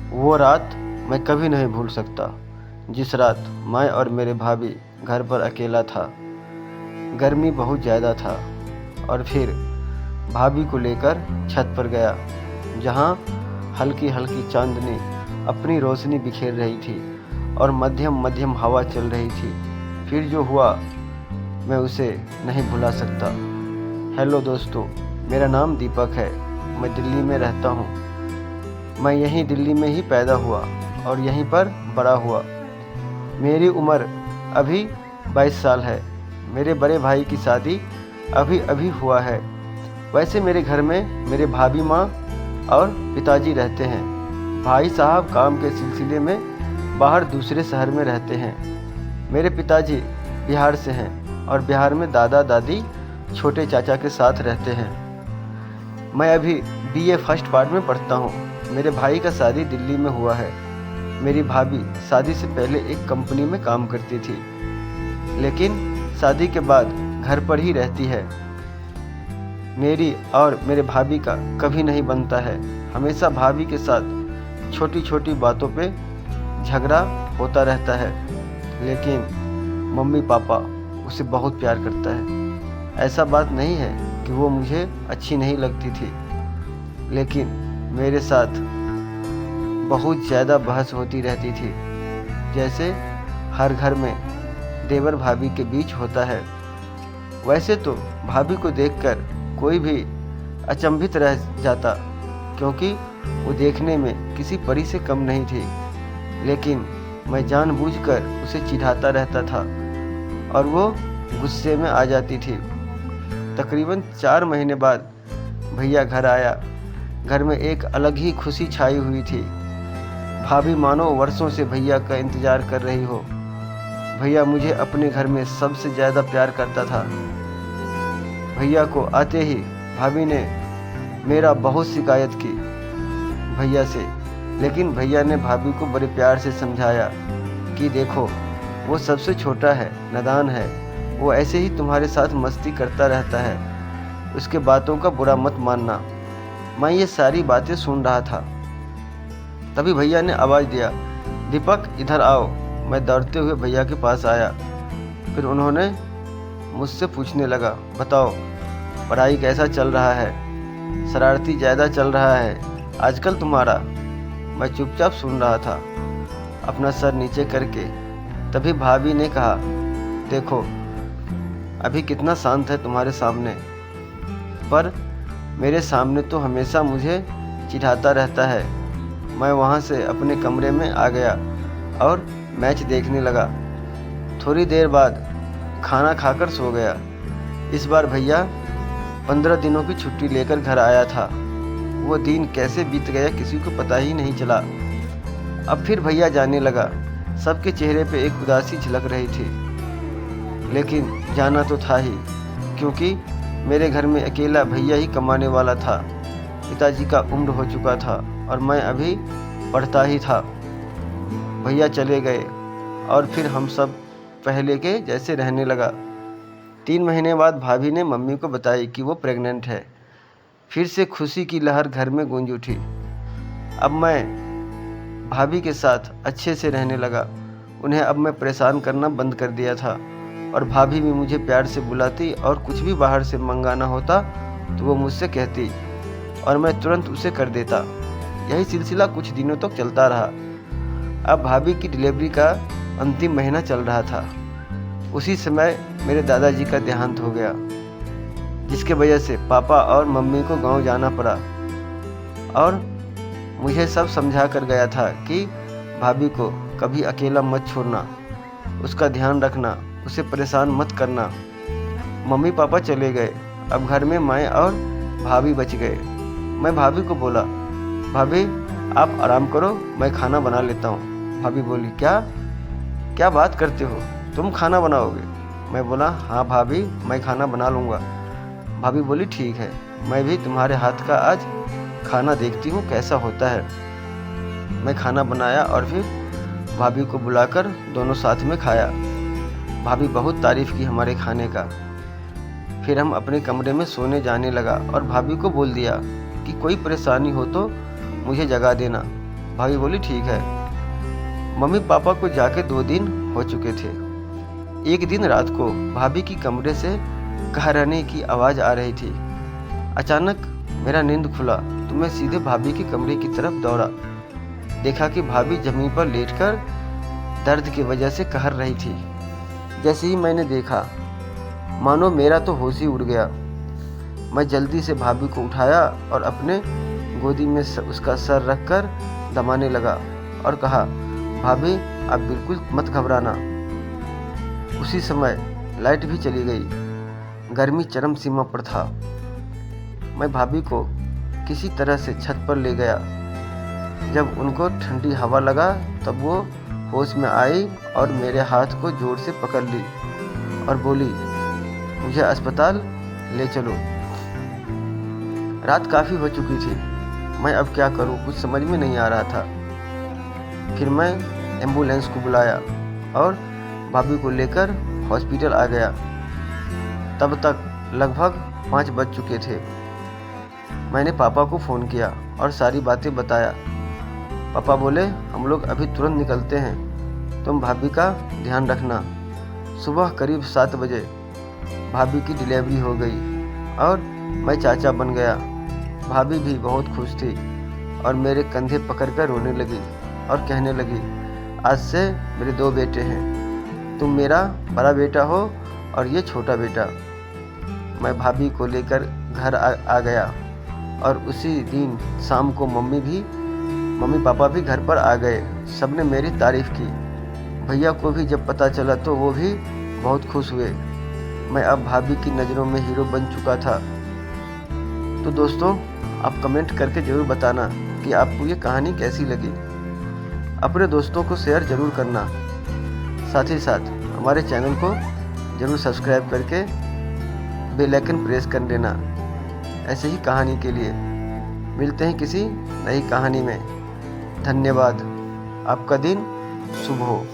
वो रात मैं कभी नहीं भूल सकता, जिस रात मैं और मेरे भाभी घर पर अकेला था। गर्मी बहुत ज़्यादा था और फिर भाभी को लेकर छत पर गया, जहाँ हल्की हल्की चांदनी अपनी रोशनी बिखेर रही थी और मध्यम मध्यम हवा चल रही थी। फिर जो हुआ मैं उसे नहीं भुला सकता। हेलो दोस्तों, मेरा नाम दीपक है। मैं दिल्ली में रहता हूँ। मैं यहीं दिल्ली में ही पैदा हुआ और यहीं पर बड़ा हुआ। मेरी उम्र अभी 22 साल है। मेरे बड़े भाई की शादी अभी अभी हुआ है। वैसे मेरे घर में मेरे भाभी माँ और पिताजी रहते हैं। भाई साहब काम के सिलसिले में बाहर दूसरे शहर में रहते हैं। मेरे पिताजी बिहार से हैं और बिहार में दादा दादी छोटे चाचा के साथ रहते हैं। मैं अभी बीए फर्स्ट पार्ट में पढ़ता हूँ। मेरे भाई का शादी दिल्ली में हुआ है। मेरी भाभी शादी से पहले एक कंपनी में काम करती थी, लेकिन शादी के बाद घर पर ही रहती है। मेरी और मेरे भाभी का कभी नहीं बनता है। हमेशा भाभी के साथ छोटी छोटी बातों पे झगड़ा होता रहता है, लेकिन मम्मी पापा उसे बहुत प्यार करता है। ऐसा बात नहीं है कि वो मुझे अच्छी नहीं लगती थी, लेकिन मेरे साथ बहुत ज़्यादा बहस होती रहती थी, जैसे हर घर में देवर भाभी के बीच होता है। वैसे तो भाभी को देखकर कोई भी अचंभित रह जाता, क्योंकि वो देखने में किसी परी से कम नहीं थी, लेकिन मैं जानबूझकर उसे चिढ़ाता रहता था और वो गुस्से में आ जाती थी। तकरीबन 4 महीने बाद भैया घर आया। घर में एक अलग ही खुशी छाई हुई थी। भाभी मानो वर्षों से भैया का इंतज़ार कर रही हो। भैया मुझे अपने घर में सबसे ज़्यादा प्यार करता था। भैया को आते ही भाभी ने मेरा बहुत शिकायत की भैया से, लेकिन भैया ने भाभी को बड़े प्यार से समझाया कि देखो, वो सबसे छोटा है, नादान है, वो ऐसे ही तुम्हारे साथ मस्ती करता रहता है, उसके बातों का बुरा मत मानना। मैं ये सारी बातें सुन रहा था। तभी भैया ने आवाज़ दिया, दीपक इधर आओ। मैं दौड़ते हुए भैया के पास आया। फिर उन्होंने मुझसे पूछने लगा, बताओ पढ़ाई कैसा चल रहा है? शरारती ज़्यादा चल रहा है आजकल तुम्हारा। मैं चुपचाप सुन रहा था, अपना सर नीचे करके। तभी भाभी ने कहा, देखो अभी कितना शांत है तुम्हारे सामने, पर मेरे सामने तो हमेशा मुझे चिढ़ाता रहता है। मैं वहाँ से अपने कमरे में आ गया और मैच देखने लगा। थोड़ी देर बाद खाना खाकर सो गया। इस बार भैया 15 दिनों की छुट्टी लेकर घर आया था। वो दिन कैसे बीत गया किसी को पता ही नहीं चला। अब फिर भैया जाने लगा। सबके चेहरे पे एक उदासी झलक रही थी, लेकिन जाना तो था ही, क्योंकि मेरे घर में अकेला भैया ही कमाने वाला था। पिताजी का उम्र हो चुका था और मैं अभी पढ़ता ही था। भैया चले गए और फिर हम सब पहले के जैसे रहने लगा। 3 महीने बाद भाभी ने मम्मी को बताई कि वो प्रेग्नेंट है। फिर से खुशी की लहर घर में गूंज उठी। अब मैं भाभी के साथ अच्छे से रहने लगा। उन्हें अब मैं परेशान करना बंद कर दिया था और भाभी भी मुझे प्यार से बुलाती और कुछ भी बाहर से मंगाना होता तो वो मुझसे कहती और मैं तुरंत उसे कर देता। यही सिलसिला कुछ दिनों तक चलता रहा। अब भाभी की डिलीवरी का अंतिम महीना चल रहा था। उसी समय मेरे दादाजी का देहांत हो गया, जिसके वजह से पापा और मम्मी को गांव जाना पड़ा। और मुझे सब समझा कर गया था कि भाभी को कभी अकेला मत छोड़ना, उसका ध्यान रखना, उसे परेशान मत करना। मम्मी पापा चले गए। अब घर में मैं और भाभी बच गए। मैं भाभी को बोला, भाभी आप आराम करो, मैं खाना बना लेता हूँ। भाभी बोली, क्या क्या बात करते हो, तुम खाना बनाओगे? मैं बोला, हाँ भाभी मैं खाना बना लूँगा। भाभी बोली, ठीक है, मैं भी तुम्हारे हाथ का आज खाना देखती हूँ कैसा होता है। मैं खाना बनाया और फिर भाभी को बुलाकर दोनों साथ में खाया। भाभी बहुत तारीफ़ की हमारे खाने का। फिर हम अपने कमरे में सोने जाने लगा और भाभी को बोल दिया कि कोई परेशानी हो तो मुझे जगा देना। भाभी बोली ठीक है। मम्मी पापा को जाके 2 दिन हो चुके थे। एक दिन रात को भाभी की कमरे से कहराने की आवाज़ आ रही थी। अचानक मेरा नींद खुला तो मैं सीधे भाभी के कमरे की तरफ दौड़ा। देखा कि भाभी जमीन पर लेटकर दर्द की वजह से कहर रही थी। जैसे ही मैंने देखा मानो मेरा तो होश ही उड़ गया। मैं जल्दी से भाभी को उठाया और अपने गोदी में उसका सर रखकर दबाने लगा और कहा, भाभी आप बिल्कुल मत घबराना। उसी समय लाइट भी चली गई। गर्मी चरम सीमा पर था। मैं भाभी को किसी तरह से छत पर ले गया। जब उनको ठंडी हवा लगा तब वो होश में आई और मेरे हाथ को जोर से पकड़ ली और बोली, मुझे अस्पताल ले चलो। रात काफ़ी हो चुकी थी। मैं अब क्या करूं, कुछ समझ में नहीं आ रहा था। फिर मैं एम्बुलेंस को बुलाया और भाभी को लेकर हॉस्पिटल आ गया। तब तक लगभग 5 बज चुके थे। मैंने पापा को फ़ोन किया और सारी बातें बताया। पापा बोले, हम लोग अभी तुरंत निकलते हैं, तुम भाभी का ध्यान रखना। सुबह करीब 7 बजे भाभी की डिलीवरी हो गई और मैं चाचा बन गया। भाभी भी बहुत खुश थी और मेरे कंधे पकड़कर रोने लगी और कहने लगी, आज से मेरे 2 बेटे हैं, तुम मेरा बड़ा बेटा हो और ये छोटा बेटा। मैं भाभी को लेकर घर आ गया और उसी दिन शाम को मम्मी पापा भी घर पर आ गए। सबने मेरी तारीफ़ की। भैया को भी जब पता चला तो वो भी बहुत खुश हुए। मैं अब भाभी की नज़रों में हीरो बन चुका था। तो दोस्तों, आप कमेंट करके ज़रूर बताना कि आपको ये कहानी कैसी लगी। अपने दोस्तों को शेयर ज़रूर करना। साथ ही साथ हमारे चैनल को ज़रूर सब्सक्राइब करके बेल आइकन प्रेस कर देना। ऐसे ही कहानी के लिए मिलते हैं किसी नई कहानी में। धन्यवाद। आपका दिन शुभ हो।